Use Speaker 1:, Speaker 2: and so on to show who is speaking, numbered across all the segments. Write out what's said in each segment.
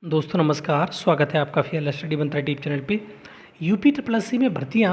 Speaker 1: दोस्तों नमस्कार, स्वागत है आपका फीएल स्टडी बनता है टीप चैनल पे। यूपी ट्रिपल एस सी में भर्तियाँ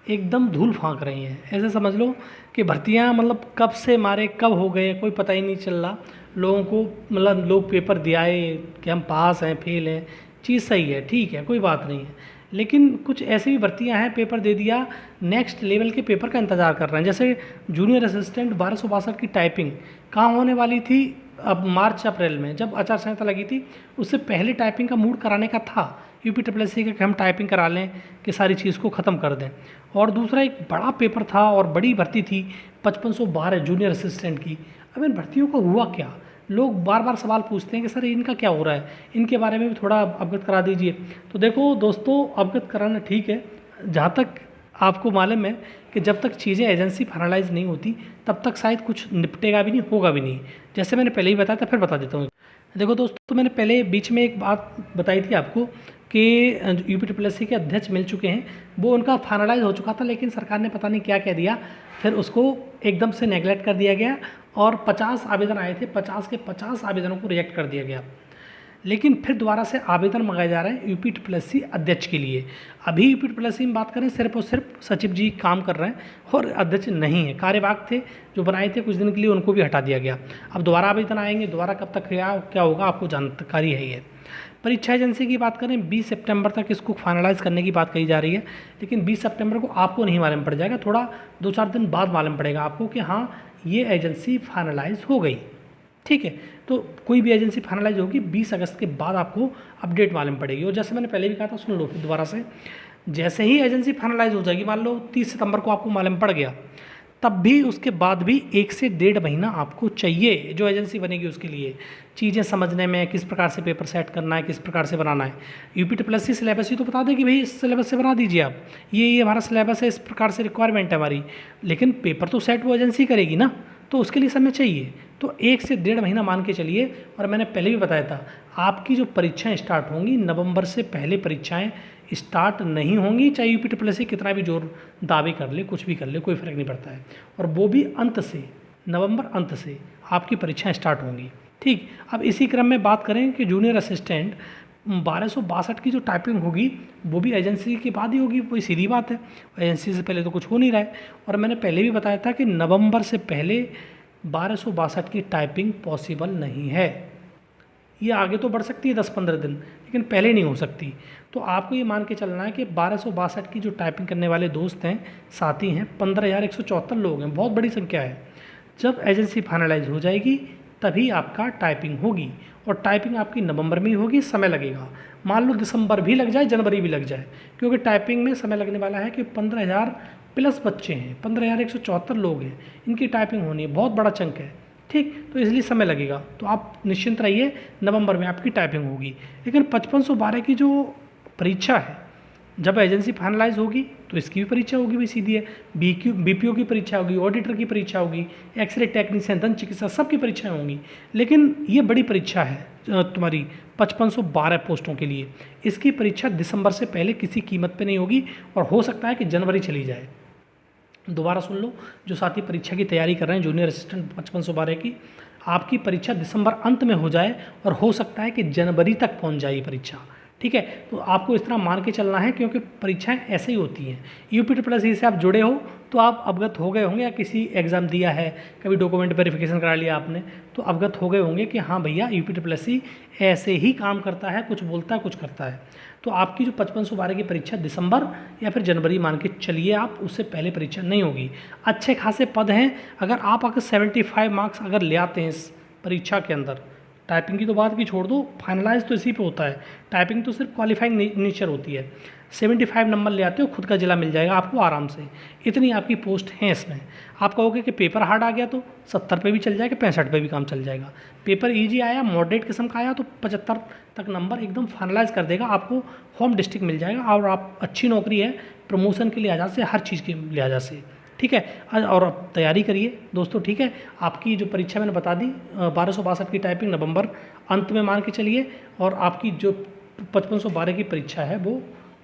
Speaker 1: एकदम धूल फांक रही हैं। ऐसे समझ लो कि भर्तियाँ मतलब कब से मारे कब हो गए कोई पता ही नहीं चल रहा। लोगों को मतलब लोग पेपर दियाए कि हम पास हैं फेल हैं, चीज़ सही है, ठीक है, कोई बात नहीं है। लेकिन कुछ ऐसी भी भर्तियाँ हैं, पेपर दे दिया, नेक्स्ट लेवल के पेपर का इंतज़ार कर रहे हैं। जैसे जूनियर असिस्टेंट 1262 की टाइपिंग कहाँ होने वाली थी, अब मार्च अप्रैल में जब आचार संहिता लगी थी उससे पहले टाइपिंग का मूड कराने का था यूपी ट्रिपल एस सी का कि हम टाइपिंग करा लें कि सारी चीज़ को ख़त्म कर दें। और दूसरा एक बड़ा पेपर था और बड़ी भर्ती थी 5512 जूनियर असिस्टेंट की। अब इन भर्तियों का हुआ क्या, लोग बार बार सवाल पूछते हैं कि सर इनका क्या हो रहा है, इनके बारे में भी थोड़ा अवगत करा दीजिए। तो देखो दोस्तों, अवगत कराना ठीक है, जहाँ तक आपको मालूम है कि जब तक चीज़ें एजेंसी फाइनलाइज नहीं होती तब तक शायद कुछ निपटेगा भी नहीं, होगा भी नहीं। जैसे मैंने पहले ही बताया था, फिर बता देता हूँ। देखो दोस्तों, मैंने पहले बीच में एक बात बताई थी आपको कि यूपी ट्रिपल एस सी के अध्यक्ष मिल चुके हैं, वो उनका फाइनलाइज हो चुका था, लेकिन सरकार ने पता नहीं क्या कह दिया, फिर उसको एकदम से नेगलेक्ट कर दिया गया और 50 आवेदन आए थे, 50 के 50 आवेदनों को रिजेक्ट कर दिया गया। लेकिन फिर दोबारा से आवेदन मंगाए जा रहे हैं यूपी ट्रिपल एस सी अध्यक्ष के लिए। अभी यूपी ट्रिपल एस सी में बात करें, सिर्फ और सिर्फ सचिव जी काम कर रहे हैं और अध्यक्ष नहीं है। कार्यवाहक थे जो बनाए थे कुछ दिन के लिए, उनको भी हटा दिया गया। अब दोबारा आवेदन आएंगे, दोबारा कब तक क्या होगा आपको जानकारी है। ये परीक्षा एजेंसी की बात करें, 20 सितंबर तक इसको फाइनलाइज करने की बात कही जा रही है, लेकिन 20 सितंबर को आपको नहीं मालूम पड़ जाएगा, थोड़ा 2-4 दिन बाद मालूम पड़ेगा आपको कि हाँ ये एजेंसी फाइनलाइज हो गई, ठीक है। तो कोई भी एजेंसी फाइनलाइज होगी 20 अगस्त के बाद आपको अपडेट मालूम पड़ेगी। और जैसे मैंने पहले भी कहा था, सुन लो फिर दोबारा से, जैसे ही एजेंसी फाइनलाइज हो जाएगी, मान लो 30 सितंबर को आपको मालूम पड़ गया, तब भी उसके बाद भी 1 से 1.5 महीना आपको चाहिए जो एजेंसी बनेगी उसके लिए, चीज़ें समझने में, किस प्रकार से पेपर सेट करना है, किस प्रकार से बनाना है। UP triple S C syllabus ही तो बता देगी भाई इस सिलेबस से बना दीजिए आप, ये हमारा सिलेबस है, इस प्रकार से रिक्वायरमेंट है हमारी, लेकिन पेपर तो सेट वो एजेंसी करेगी ना, तो उसके लिए समय चाहिए। तो 1 से 1.5 महीना मान के चलिए। और मैंने पहले भी बताया था, आपकी जो परीक्षाएं स्टार्ट होंगी नवंबर से पहले परीक्षाएं स्टार्ट नहीं होंगी, चाहे यूपी ट्रिपल एस सी कितना भी जोर दावे कर ले, कुछ भी कर ले, कोई फ़र्क नहीं पड़ता है। और वो भी अंत से, नवंबर अंत से आपकी परीक्षाएं स्टार्ट होंगी, ठीक। अब इसी क्रम में बात करें कि जूनियर असिस्टेंट 1262 की जो टाइपिंग होगी वो भी एजेंसी के बाद ही होगी, कोई सीधी बात है, एजेंसी से पहले तो कुछ हो नहीं रहा है। और मैंने पहले भी बताया था कि नवंबर से पहले 1262 की टाइपिंग पॉसिबल नहीं है। ये आगे तो बढ़ सकती है 10-15 दिन, लेकिन पहले नहीं हो सकती। तो आपको ये मान के चलना है कि 1262 की जो टाइपिंग करने वाले दोस्त हैं, साथी हैं, 15,174 लोग हैं, बहुत बड़ी संख्या है। जब एजेंसी फाइनलाइज हो जाएगी तभी आपका टाइपिंग होगी, और टाइपिंग आपकी नवंबर में ही होगी, समय लगेगा। मान लो दिसंबर भी लग जाए, जनवरी भी लग जाए, क्योंकि टाइपिंग में समय लगने वाला है कि 15,000 प्लस बच्चे हैं, 15,174 लोग हैं, इनकी टाइपिंग होनी है, बहुत बड़ा चंक है, ठीक। तो इसलिए समय लगेगा, तो आप निश्चिंत रहिए, नवंबर में आपकी टाइपिंग होगी। लेकिन 5512 की जो परीक्षा है, जब एजेंसी फाइनलाइज होगी तो इसकी भी परीक्षा होगी, भी सीधी है। बीपीओ की परीक्षा होगी, ऑडिटर की परीक्षा होगी, एक्सरे टेक्नीशियन, दंत चिकित्सा, सबकी परीक्षाएं होंगी। लेकिन ये बड़ी परीक्षा है तुम्हारी 5512 पोस्टों के लिए। इसकी परीक्षा दिसंबर से पहले किसी कीमत पे नहीं होगी, और हो सकता है कि जनवरी चली जाए। दोबारा सुन लो, जो साथी परीक्षा की तैयारी कर रहे हैं जूनियर असिस्टेंट 5512 की, आपकी परीक्षा दिसंबर अंत में हो जाए और हो सकता है कि जनवरी तक पहुंच जाए परीक्षा, ठीक है। तो आपको इस तरह मान के चलना है, क्योंकि परीक्षाएं ऐसे ही होती हैं। यूपी ट्रिपल एस सी से आप जुड़े हो तो आप अवगत हो गए होंगे, या किसी एग्ज़ाम दिया है, कभी डॉक्यूमेंट वेरिफिकेशन करा लिया आपने, तो अवगत हो गए होंगे कि हाँ भैया यूपी ट्रिपल एस सी ऐसे ही काम करता है, कुछ बोलता है कुछ करता है। तो आपकी जो 5512 की परीक्षा दिसंबर या फिर जनवरी मान के चलिए आप, उससे पहले परीक्षा नहीं होगी। अच्छे खासे पद हैं, अगर आप 75 मार्क्स अगर ले आते हैं इस परीक्षा के अंदर, टाइपिंग की तो बात भी छोड़ दो, फाइनलाइज तो इसी पे होता है, टाइपिंग तो सिर्फ क्वालिफाइंग नेचर होती है। 75 नंबर ले आते हो, खुद का जिला मिल जाएगा आपको आराम से, इतनी आपकी पोस्ट हैं इसमें। आप कहोगे कि पेपर हार्ड आ गया तो 70 पे भी चल जाएगा, 65 पे भी काम चल जाएगा। पेपर इजी आया, मॉडरेट किस्म का आया तो 75 तक नंबर एकदम फाइनलाइज कर देगा, आपको होम डिस्ट्रिक्ट मिल जाएगा, और आप अच्छी नौकरी है, प्रमोशन के लिहाज से, हर चीज़ के लिहाज से, ठीक है। और अब तैयारी करिए दोस्तों, ठीक है। आपकी जो परीक्षा मैंने बता दी 1262 की टाइपिंग नवंबर अंत में मान के चलिए, और आपकी जो 5512 की परीक्षा है वो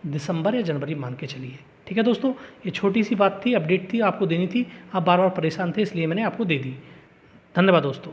Speaker 1: दिसंबर या जनवरी मान के चलिए, ठीक है दोस्तों। ये छोटी सी बात थी, अपडेट थी, आपको देनी थी, आप बार बार परेशान थे इसलिए मैंने आपको दे दी। धन्यवाद दोस्तों।